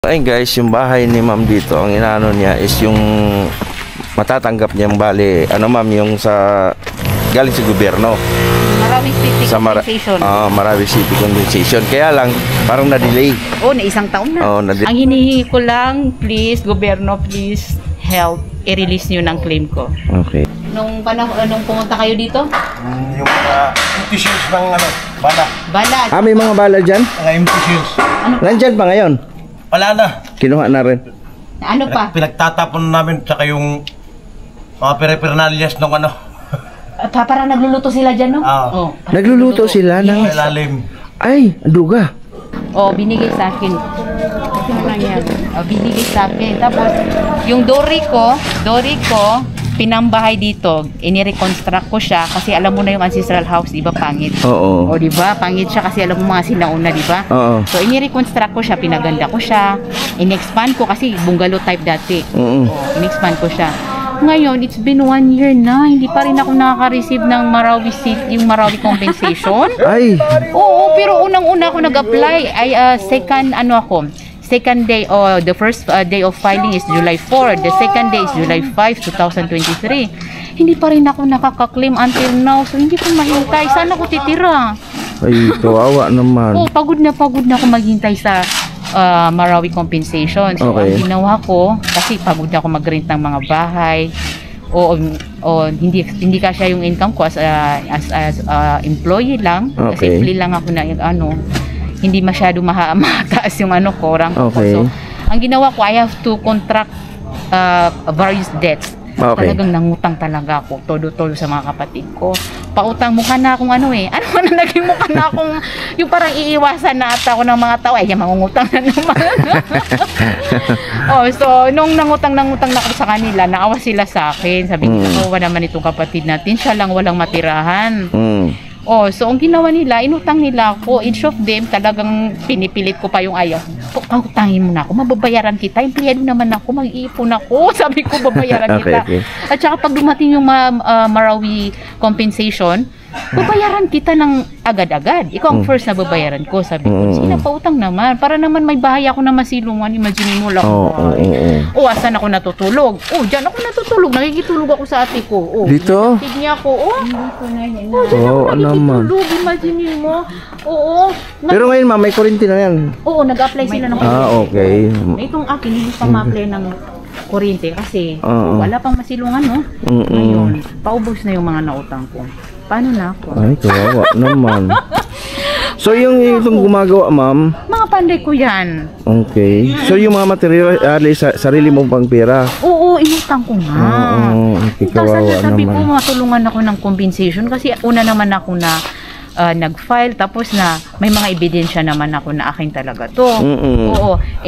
Ayun guys, yung bahay ni ma'am dito, ang inaano niya is yung matatanggap niyang bali, ano ma'am, yung sa galing sa gobyerno. Marawi City Compensation. Marawi City Compensation. Kaya lang, parang na-delay. Oh, na isang taon na. Ang hinihingi ko lang, please, gobyerno, please, help, i-release nyo ng claim ko. Okay. Nung pumunta kayo dito? Yung mga empty shields ng bala. Bala. May mga bala dyan? Mga empty shields. Nandyan pa ngayon? Wala na. Kinuha na rin. Ano pa? Pinagtatapon namin tsaka yung mga periphernalyas ng Parang nagluluto sila dyan, no? Oo. Nagluluto sila ng... Ilalim. Ay, duga. Binigay sa akin. Binigay sa akin. Tapos, yung Dory ko, pinambahay dito, ini-reconstruct ko siya kasi alam mo na yung ancestral house, di ba, pangit? Oo. Di ba? Pangit siya kasi alam mo mga sinauna, di ba? Oo. So, ini-reconstruct ko siya, pinaganda ko siya, in-expand ko kasi bungalow type dati. In-expand ko siya. Ngayon, it's been 1 year na, hindi pa rin ako nakaka-receive ng Marawi City, yung Marawi Compensation. Ay! Oo, pero unang-una ako nag-apply, second day, the first day of filing is July 4. The second day is July 5, 2023. Hindi pa rin ako nakaka-claim until now. So, hindi ko mahintay. Saan ako titira? Ay, kawawa naman. Pagod na ako maghintay sa Marawi Compensation. So, Okay. ang ginawa ko, kasi pagod na ako mag-rent ng mga bahay. Hindi kasya yung income ko as employee lang. Okay. Kasi employee lang ako na hindi masyado mataas yung ko, rank ko. Okay. So, ang ginawa ko, I have to contract various debts. Okay. Talagang nangutang talaga ako, todo-todo sa mga kapatid ko. Pautang mukha na akong naging mukha na akong, yung parang iiwasan na ata ako ng mga tao, mangungutang na naman. So, nung nangutang na ako sa kanila, naawa sila sa akin. Sabi nila, kawawa naman itong kapatid natin, siya lang walang matirahan. So ang ginawa nila, inutang nila ako. Each of them, talagang pinipilit ko pa yung ayaw. Pautangin mo na ako, mababayaran kita. Empleyado naman ako, mag-iipon ako. Sabi ko, babayaran kita. Okay. At saka pag dumating yung Marawi Compensation, babayaran kita ng agad-agad. Ikaw ang first na babayaran ko. Sabi ko, sige na, pautang naman. Para naman may bahay ako na masilungan. Imagine mo lang. Asan ako natutulog? Diyan ako natutulog. Nakikitulog ako sa ate ko. Dito? Tignan ako. Diyan ako nakikitulog. Imagine mo. Pero ngayon ma'am, may kuryente na yan. Nag-apply sila ng kuryente. Okay. Itong akin, hindi pa ma-apply ng kuryente kasi wala pang masilungan, no? Ngayon, paubos na yung mga nautang ko. Paano na ako? Ay, kawawa naman. So, itong gumagawa, ma'am? Mga panday ko yan. Okay. So, yung mga material, sarili mong pang pera? Oo, inutang ko nga. Okay, kawawa Sabi ko, naman. matulungan ako ng compensation kasi una naman ako na nag-file tapos na may mga ebidensya naman ako na akin talaga to.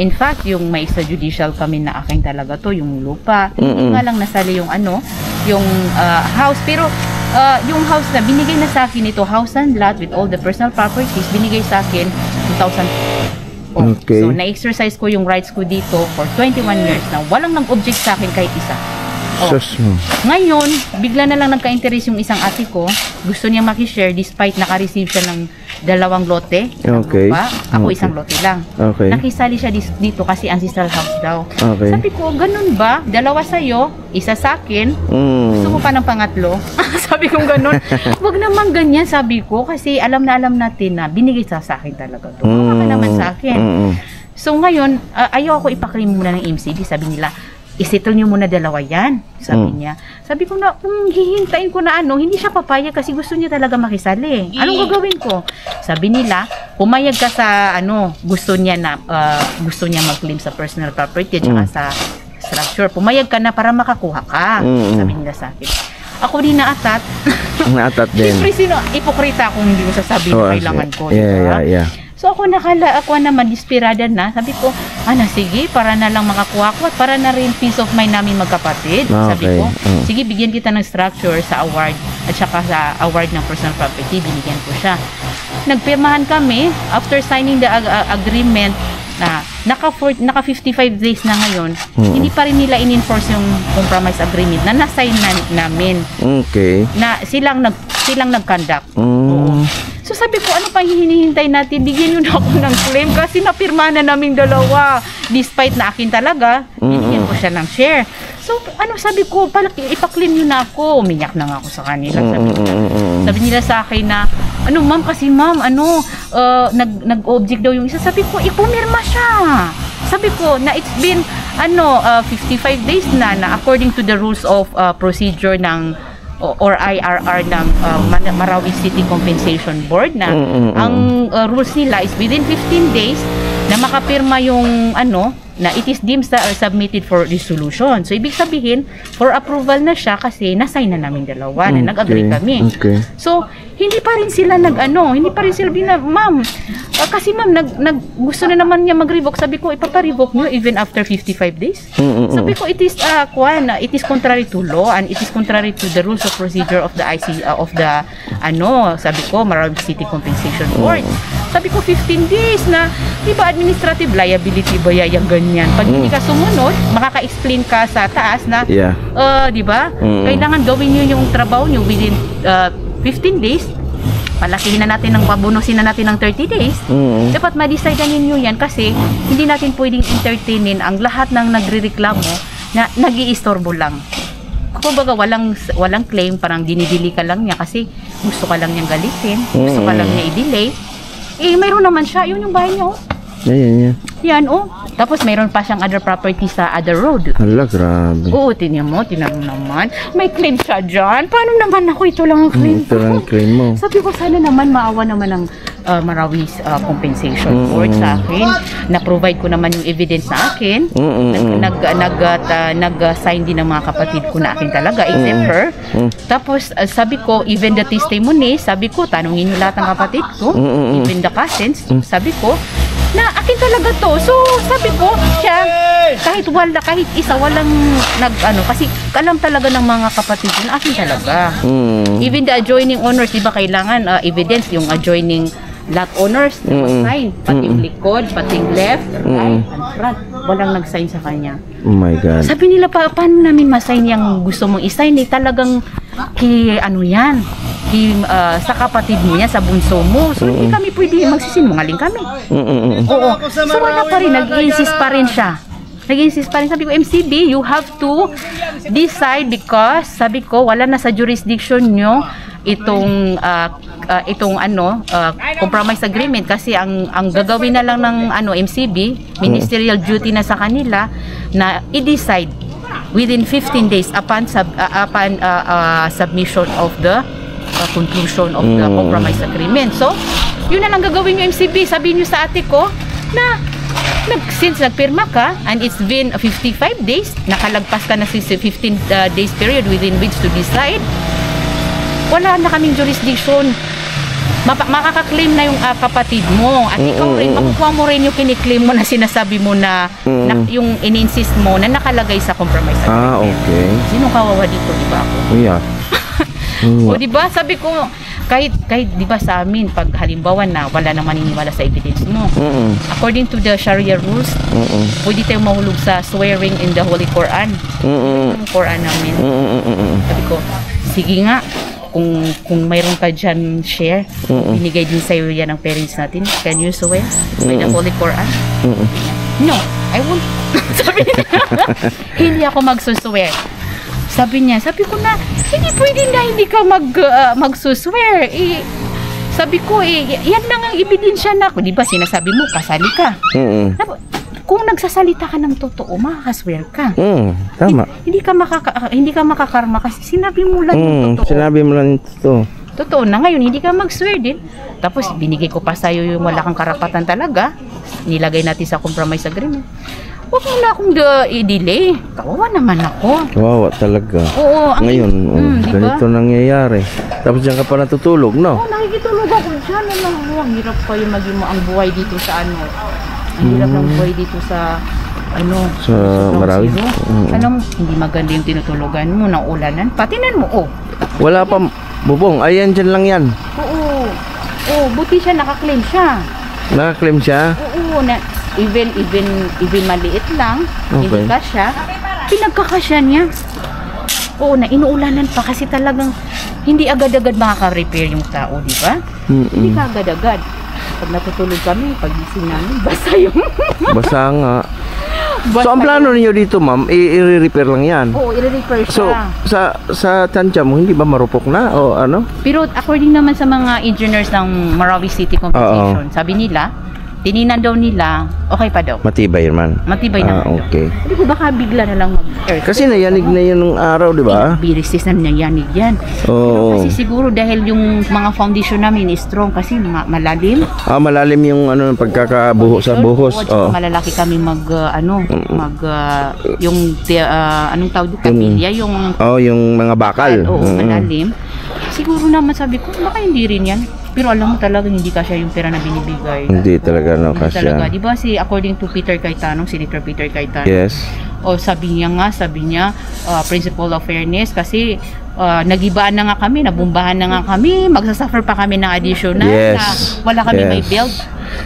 In fact, yung may extrajudicial kami na akin talaga to, yung lupa. Hindi nga lang nasali yung yung house. Pero yung house na binigay na sa akin ito, house and lot with all the personal properties, binigay sa akin 2000. Okay. So, na-exercise ko yung rights ko dito for 21 years na walang nag-object sa akin kahit isa. Ngayon, bigla na lang nagka-interest yung isang ate ko. Gusto niya makishare despite naka-receive siya ng 2 lote. Okay. Ako isang lote lang. Okay. Nakisali siya dito kasi ancestral house daw. Okay. Sabi ko, ganun ba? 2 sa'yo, 1 sa akin. Gusto mo pa ng pangatlo? Sabi ko ganun. Wag naman ganyan, sabi ko. Kasi alam natin na binigay sa akin talaga to. Baka naman sa akin. So ngayon, ayaw ako ipaklaim muna ng MCD. Sabi nila, isettle nyo muna 2 yan, sabi niya. Sabi ko na, hihintayin ko na hindi siya papayag kasi gusto niya talaga makisali. Anong gagawin ko? Sabi nila, pumayag ka sa gusto niya mag-claim sa personal property at saka sa structure. Pumayag ka na para makakuha ka. Sabi nila sa akin. Ako din naatat. Naatat din. Siyempre, ipokrita kung hindi ko sasabihin na kailangan ko. Yeah. So ako naman desperada na. Sabi ko, sige, para na lang makakuha ko at para na rin peace of mind namin magkapatid. Sabi ko, sige, bigyan kita ng structure sa award at saka sa award ng personal property, binigyan ko siya. Nagpirmahan kami, after signing the agreement, naka 55 days na ngayon, hindi pa rin nila in-enforce yung compromise agreement na nasign namin. Okay. Na silang nag-conduct. So So sabi ko, ano pang hinihintay natin? Bigyan nyo na ako ng claim kasi napirma na naming dalawa. Despite na akin talaga, bigyan ko siya ng share. So ano sabi ko, ipa-claim nyo na ako. Umiyak na nga ako sa kanila. Sabi nila sa akin na, ano ma'am, kasi ma'am, nag-object daw yung isa. Sabi ko, ipumirma siya. Sabi ko, na it's been 55 days na according to the rules of procedure ng or IRR ng Marawi City Compensation Board na ang rules nila is within 15 days na makapirma yung na it is deemed submitted for resolution. So ibig sabihin for approval na siya kasi na-sign na namin dalawa na nag-agree kami. Okay. So hindi pa rin sila hindi pa rin sila ma'am, kasi ma'am gusto na naman niya mag-revoke. Sabi ko ipapa-revoke niyo even after 55 days. Sabi ko it is it is contrary to law and it is contrary to the rules of procedure of the sabi ko Marawi City Compensation Board. Sabi ko 15 days na, di ba administrative liability ba yung ganyan? Pag hindi ka sumunod, makaka-explain ka sa taas na, di ba? Kailangan gawin nyo yung trabaho nyo within 15 days. Palakihin na natin pabonusin na natin ng 30 days. Dapat ma-decide na ninyo yan kasi hindi natin pwedeng entertainin ang lahat ng nagre-reklamo na nag-iistorbo lang. Kumbaga walang claim, parang dinidili ka lang niya kasi gusto ka lang niyang galitin, gusto ka lang niya i-delay. Mayroon naman siya, yun yung bahay niya, Yan, Tapos mayroon pa siyang other property sa other road. Hala, grabe. Tingnan mo naman. May claim siya dyan. Paano naman ako? Ito lang ang claim Ito lang ang claim mo. Sabi ko, sana naman maawa naman ng Marawi Compensation Board sa akin. Na-provide ko naman yung evidence sa akin. Nag-sign din ng mga kapatid ko na akin talaga, except her. Tapos, sabi ko, even the testimony, sabi ko, tanungin nyo lahat ng kapatid ko, even the cousins, sabi ko, na akin talaga to. So, sabi ko, siya, kahit isa, walang kasi alam talaga ng mga kapatid ko na akin talaga. Even the adjoining owners, di ba kailangan evidence, yung adjoining lot owners, sign, pati yung likod, pati yung left, right, and front. Walang nag-sign sa kanya. Oh my God. Sabi nila, paano namin ma-sign yung gusto mong i-sign? Talagang, sa kapatid mo yan, sa bunso mo. So, hindi kami pwede magsisinungaling kami. Oo. So, wala pa rin. Nag-i-insist pa rin siya. Sabi ko, MCB, you have to decide because, sabi ko, wala na sa jurisdiction nyo itong compromise agreement kasi ang gagawin na lang ng MCB, ministerial duty na sa kanila na i-decide within 15 days upon submission of the conclusion of the compromise agreement. So, yun na lang gagawin yung MCB. Sabihin nyo sa ate ko na since nagpirma ka and it's been 55 days, nakalagpas ka na since 15 days period within which to decide, wala na kaming jurisdiction. Makaka-claim na yung kapatid mo at ikaw rin, makukuha mo rin yung kiniklaim mo na sinasabi mo na, yung in-insist mo na nakalagay sa compromise agreement. Okay. Sino kawawa dito, di ba ako? O di ba, sabi ko, kahit di ba sa amin, pag halimbawa na wala nang maniniwala sa evidence mo, according to the Sharia rules, pwede tayong mahulog sa swearing in the Holy Quran. Yung Quran namin. Sabi ko, sige nga, kung mayroon ka dyan share, binigay din sa'yo yan ng parents natin, can you swear by the Holy Quran? No, I won't. Sabi niya, hindi ako magsuswear. Sabi ko na, hindi pwede na hindi ka magsuswear. Sabi ko, yan lang ang ebidensya na. Di ba sinasabi mo, kasali ka. Kung nagsasalita ka ng totoo, makakaswear ka. Tama. Hindi ka makakarma kasi sinabi mo lang yung totoo. Sinabi mo lang yung totoo. Totoo na ngayon, hindi ka mag-swear din. Tapos binigay ko pa sa'yo yung wala kang karapatan talaga. Nilagay natin sa compromise agreement. Huwag mo na akong i-delay. Kawawa naman ako. Kawawa talaga. Oo. Ngayon, ganito nangyayari. Tapos diyan ka pa natutulog, no? Oo, nakikitulog ako dyan. Ang hirap kayo maging ang buhay dito sa Ang hirap ng buhay dito sa sa Marawi. Alam mo, hindi maganda yung tinutulugan mo ng ulanan. Patinan mo, Wala pa, bubong. Ayan, dyan lang yan. Oo. Buti siya, nakaklaim siya. Nakaklaim siya? Oo, even maliit lang, hindi kasya, pinagkakasya niya. Oo, na inuulanan pa kasi talagang hindi agad-agad makaka-repair yung tao, di ba? Hindi ka agad-agad. Pag natutulog kami, pagising namin, basa yung... Basa nga. basa So, ang plano ninyo dito, ma'am, i-repair lang yan. Oo, i-repair So, siya. sa tansya mo, hindi ba marupok na o ano? Pero according naman sa mga engineers ng Marawi City Compensation, sabi nila, tininan daw nila, okay pa daw. Matibay man. Matibay naman. Okay. Hindi ko baka bigla na lang mag-earth. Kasi nayanig na yun ng araw, di ba? Biristis na nayanig yan. Oo. Pero kasi siguro dahil yung mga foundation namin is strong kasi malalim. Malalim yung ano, pagkakabuho sa buhos. Oo, malalaki kami anong tawag dito? Kapilya, yung... yung mga bakal. Oo, malalim. Siguro naman sabi ko, baka hindi rin yan. Pero alam mo talaga hindi kasya yung pera na binibigay. Hindi talaga, no, Hindi kasya. talaga. Di ba according to Peter Cayetano, Senator Peter Cayetano, Yes. sabi niya, principle of fairness, kasi nagibaan na nga kami, nabumbahan na nga kami, magsasuffer pa kami ng additional Yes. na wala kami Yes. may build.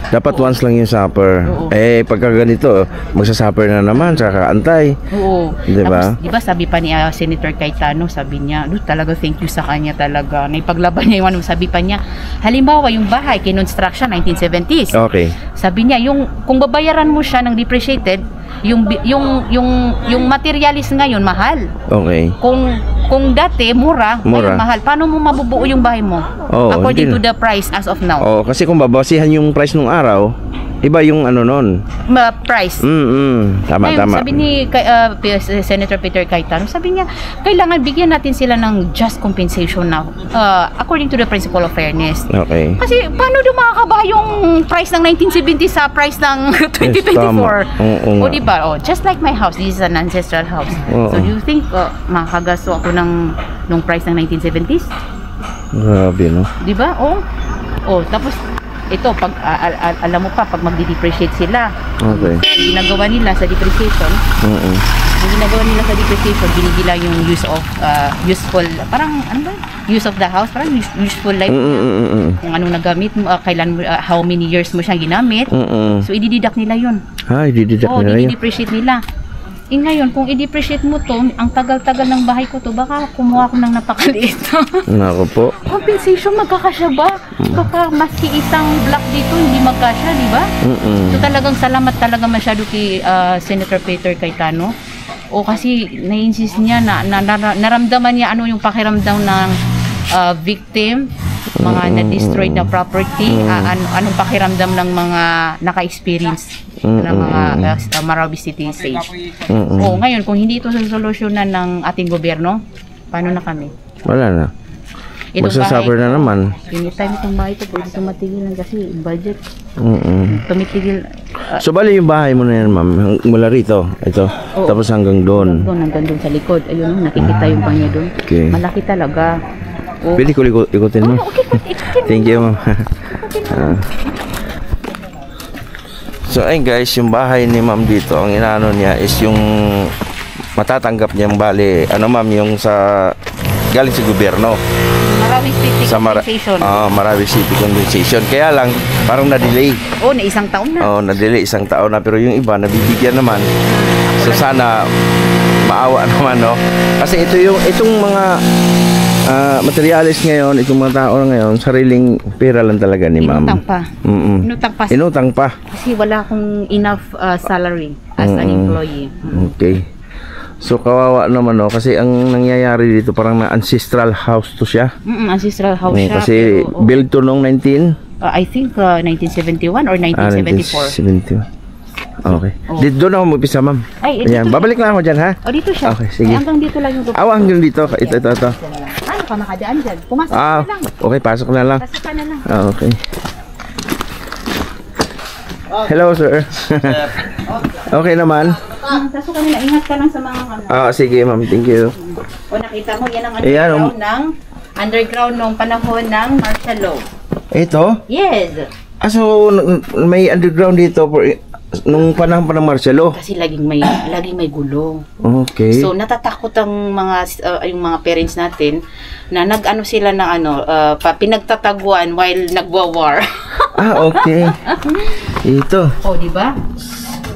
Dapat once lang yung supper. Oo. Pagka ganito, magsasupper na naman, tsaka antay. Oo. Di ba? Tapos, di ba sabi pa ni Senator Cayetano, sabi niya, talaga thank you sa kanya talaga. Naipaglaban niya yung sabi pa niya, halimbawa yung bahay, kinonstruction, 1970s. Okay. Sabi niya, kung babayaran mo siya ng depreciated, yung materialis ngayon mahal. Okay. Kung dati mura, ngayon mahal. Paano mo mabubuo yung bahay mo? According to the price as of now. Kasi kung babasihan yung price nung araw, iba yung ano nun. Price. Tama, Ngayon, tama. sabi ni Senator Peter Cayetano, sabi niya, kailangan bigyan natin sila ng just compensation now, according to the principle of fairness. Okay. Kasi paano makakabahay yung price ng 1970 sa price ng 2024? Oo nga. O diba? Just like my house, this is an ancestral house. Oo. So do you think makakagasto ako nung price ng 1970s? Grabe, no? Diba? Tapos ito, pag alam mo pa, pag magdi-depreciate sila, Okay. ginagawa nila sa depreciation, binigila yung use of useful, parang ano ba? Use of the house, parang useful life. Kung anong nagamit mo, kailan mo, how many years mo siyang ginamit. So i-deduct nila yun. I-deduct nila yun. I-depreciate nila. Ngayon, kung i-depreciate mo to, ang tagal-tagal ng bahay ko to, baka kumuha ko ng napakaliit. Nako po. Compensation, magkakasya ba? Baka maski isang block dito, hindi magkasya, di ba? So talagang salamat talaga masyado kay Senator Peter Cayetano. Kasi na-insist niya naramdaman niya ano yung pakiramdam ng victim, mga na-destroyed na property, anong pakiramdam ng mga naka-experience ng mga Marawi City Sage. Ngayon, kung hindi ito solusyonan ng ating gobyerno, paano na kami? Wala na. Magsasuffer na naman. Anytime itong bahay ito, pwede tumatigil lang kasi budget. Tumitigil. So, bali yung bahay mo na yan, ma'am. Mula rito, ito. Tapos hanggang doon. Hanggang doon sa likod. Ayun, nakikita yung banya doon. Okay. Malaki talaga. Pwede ko ikutin mo. Okay, Thank you, ma'am. So, ayun guys, yung bahay ni ma'am dito, ang inaano niya is yung matatanggap niyang bali, ma'am, yung sa galing sa gobyerno. Marawi City Compensation. Marawi City Compensation. Kaya lang, parang na-delay. Na isang taon na. Na-delay, isang taon na. Pero yung iba, nabibigyan naman. So, sana maawa naman, no? Kasi itong mga materialis ngayon, itong mga tao ngayon, sariling pera lang talaga ni ma'am. Inutang pa. Kasi wala akong enough salary as an employee. Okay. So kawawa naman, no, kasi ang nangyayari dito parang na ancestral house to siya. Ancestral house siya. Kasi built to noong 19 I think 1971 or 1974. 1971. Okay. Dito na ako mag-upisa, ma'am. Ayan, babalik lang ako dyan, ha? Dito siya. Okay, sige. Hanggang dito lang yung lupa. Hanggang dito. Ito. Ano ka makadaan dyan? Pumasok ka na lang. Okay, pasok na lang. Pasok ka na lang. Okay. Hello, sir. Okay naman. Pasok ka na lang. Ingat ka lang sa mga Sige, ma'am. Thank you. Nakita mo, yan ang underground ng panahon ng martial law. Ito? Yes. So, may underground dito nung panahon pa ng martial law? Kasi laging may gulo. Okay. So, natatakot ang yung mga parents natin na nag-ano sila na pinagtataguan while nagwa-war. Okay. Ito. Di ba?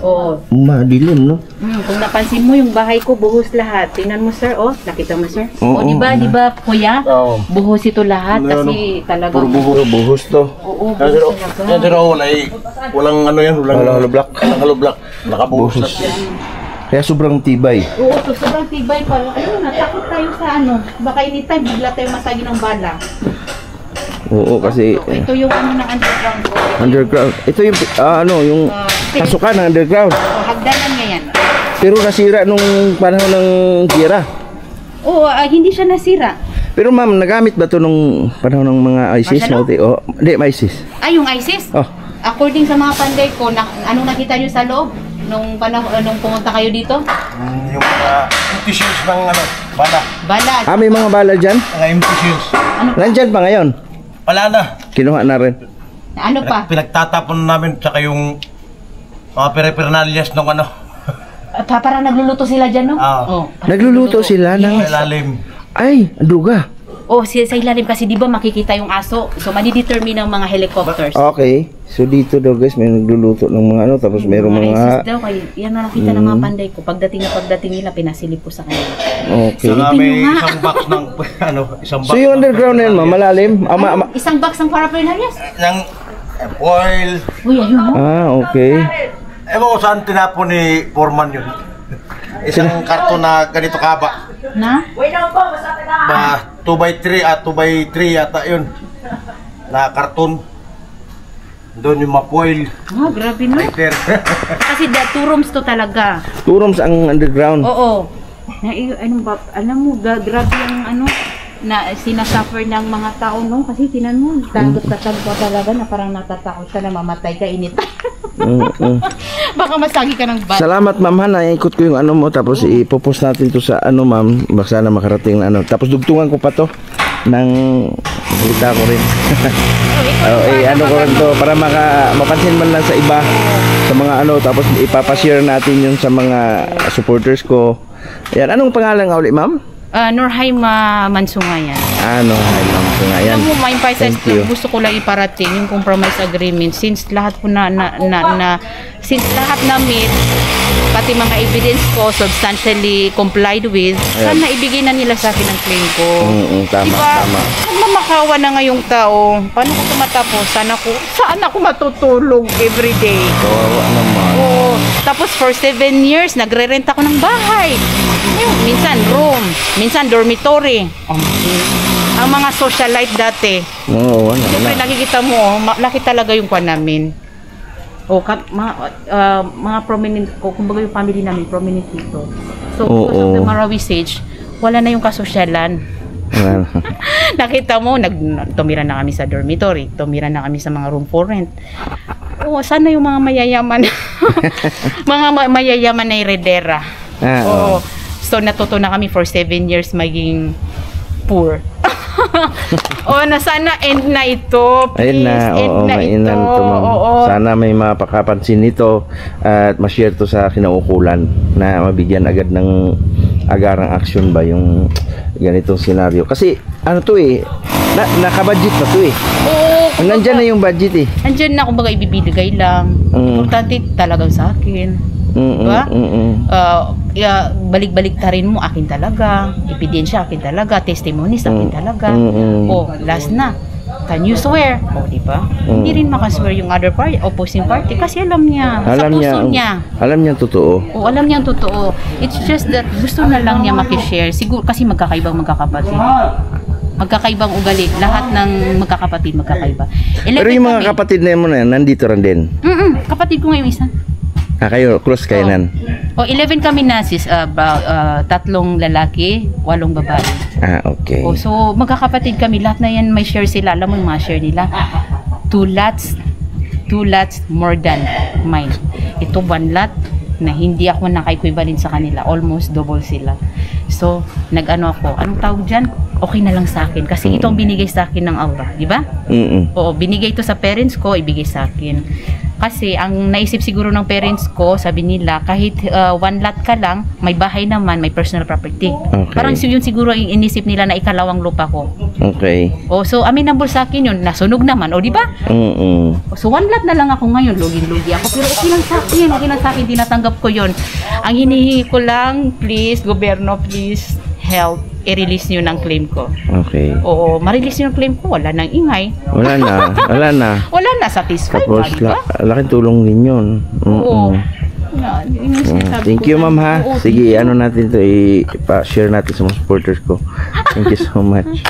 Oo. Madilim, no? Kung napansin mo, yung bahay ko, buhos lahat. Tingnan mo, sir. Oh, nakita mo, sir? Oo, Di ba, kuya? Oo. Buhos ito lahat kasi talagang... Puro buhos to. Oo, Yan buhos talaga. sir, walang ano yan, walang Hollow block. Walang hollow block. Nakabuhos Buhos. lang. Kaya sobrang tibay. Oo, so sobrang tibay pa. Ano, natakot tayo sa ano. Baka anytime, bigla tayo masagi ng bala. Oo, kasi Ito yung ano ng underground ko. underground. Ito yung yung pasukan ng underground. Hagdanan niya yan. Pero nasira nung panahon ng giyera. Oo, hindi siya nasira. Pero ma'am, nagamit ba to nung panahon ng mga ISIS? Marshalo? Oh, hindi, ISIS. Yung ISIS? Oh, According sa mga panday ko, anong nakita nyo sa loob? Nung panahon, nung pumunta kayo dito? Yung mga empty shells ng ano, bala. Bala. may mga bala dyan? Mga empty shells. Nandyan pa ngayon. Wala na. Kinuha na rin. Ano pa? Pinagtatapon namin tsaka yung mga pere-pernalyas ng ano. Parang nagluluto sila dyan, no? Ah. Parang Nagluluto sila ng... Sa ilalim. Ay, duga. sa ilalim kasi di ba makikita yung aso. So, madidetermine ng mga helicopters. Okay. So dito daw guys, may nagluluto ng mga ano, tapos mayroong ISIS mga... daw, yan na nakita ng mga panday ko. Pagdating nila, pinasilip ko sa kanila. Okay. Saka Silipin may nyo nga. isang box ng ano, isang box. So yung underground na yun, ma'am, malalim? Isang box ng paraphernalias. Ng oil. Uy, ayun, no? Okay. Ewan ko saan tinapon ni Foreman yun. Isang karton na ganito kaba. Na? Ba, 2x3 at 2x3 yata yun. Na karton. Doon yung mapoil. Grabe, no? Lighter. Kasi 2 rooms to talaga. 2 rooms ang underground. Oo. Alam mo, grabe yung ano, na sinasuffer ng mga tao, no? Kasi tinan mo, tanggap ka talaga na parang natatakot ka na mamatay ka init. Baka masagi ka ng bata. Salamat ma'am ha, naikot ko yung ano mo, tapos ipopost natin to sa ano ma'am, baka sana makarating na ano. Tapos dugtungan ko pa to ng salita ko rin. Ano ko rin to para mapansin man lang sa iba, sa mga ano, tapos ipapashare natin yun sa mga supporters ko. Ayan, anong pangalan nga ulit ma'am? Norhaima Mansunga yan. Ano, ay ma'am ko nga yan. Alam mo, my advice is Thank you. gusto ko lang iparating yung compromise agreement since lahat po since lahat na meet, pati mga evidence ko substantially complied with, sana ibigay na nila sa akin ang claim ko. Tama, diba? tama. Nagmamakawa na ngayong tao. Paano ko tumatapos? Saan ako matutulog everyday? Kawawa naman. Oo. Tapos for 7 years, nagre-rent ako ng bahay. Minsan room, minsan dormitory. Ang mga socialite dati. Oo, wala. Siyempre nakikita mo, laki talaga yung kwan namin. Mga prominent ko, kumbaga yung family namin, prominent dito. So, because of the Marawi Sage, wala na yung kasosyalan. Nakita mo, tumira na kami sa dormitory, tumira na kami sa mga room for rent. Sana yung mga mayayaman, mga mayayaman na iredera. So, natuto na kami for 7 years maging poor. Sana end na ito. Please, Ayun na, end na ito. Sana may mapakapansin nito at ma-share to sa kinaukulan na mabigyan agad ng agarang action ba yung ganitong senaryo. Kasi ano to naka-budget na to Nandyan na yung budget Nandyan na, kumbaga ibibigay lang. Importante talagang sa akin. Diba? Balik-balik tarin mo, akin talaga. Ebidensya, akin talaga. Testimonies, akin talaga. Last na. Can you swear? Diba? Hindi rin makaswear yung other party, opposing party, kasi alam niya. Sa puso niya. Alam niya totoo. Alam niya totoo. It's just that gusto na lang niya makishare. Siguro kasi magkakaibang magkakapatid. Magkakaibang ugali. Lahat ng magkakapatid magkakaiba. Pero yung mga kapatid na mo na yan, nandito rin din. Kapatid ko ngayon isa. Kayo, close kayo nan. 11 kami na sis, 3 lalaki, 8 babae. Okay. So magkakapatid kami, lahat na yan may share sila. Alam mo yung mga share nila? 2 lots more than mine. Ito 1 lot na hindi ako naka-equivalent sa kanila, almost double sila. So nag-ano ako, anong tawag dyan? Okay na lang sa akin kasi ito ang binigay sa akin ng aura, di ba? Binigay ito sa parents ko, ibigay sa akin. Kasi ang naisip siguro ng parents ko, sabi nila, kahit one lot ka lang, may bahay naman, may personal property. Okay. Parang yun siguro yung inisip nila na ikalawang lupa ko. Okay. O, so amenable sa akin yun, nasunog naman, o di ba? So one lot na lang ako ngayon, lugi-lugi ako, pero okay lang sa akin, tinatanggap ko yun. Ang hinihingi ko lang, please, gobyerno, please, help, i-release nyo ng claim ko. Okay. Oo, ma-release nyo ng claim ko, wala nang ingay. Wala na. Wala na, satisfied Tapos, ba, di ba? laking tulong din yun. Oo. Yun yung sinasabi Thank ko you, na- ma'am, ha. Oo, Sige, ano natin to, i-share natin sa mga supporters ko. Thank you so much.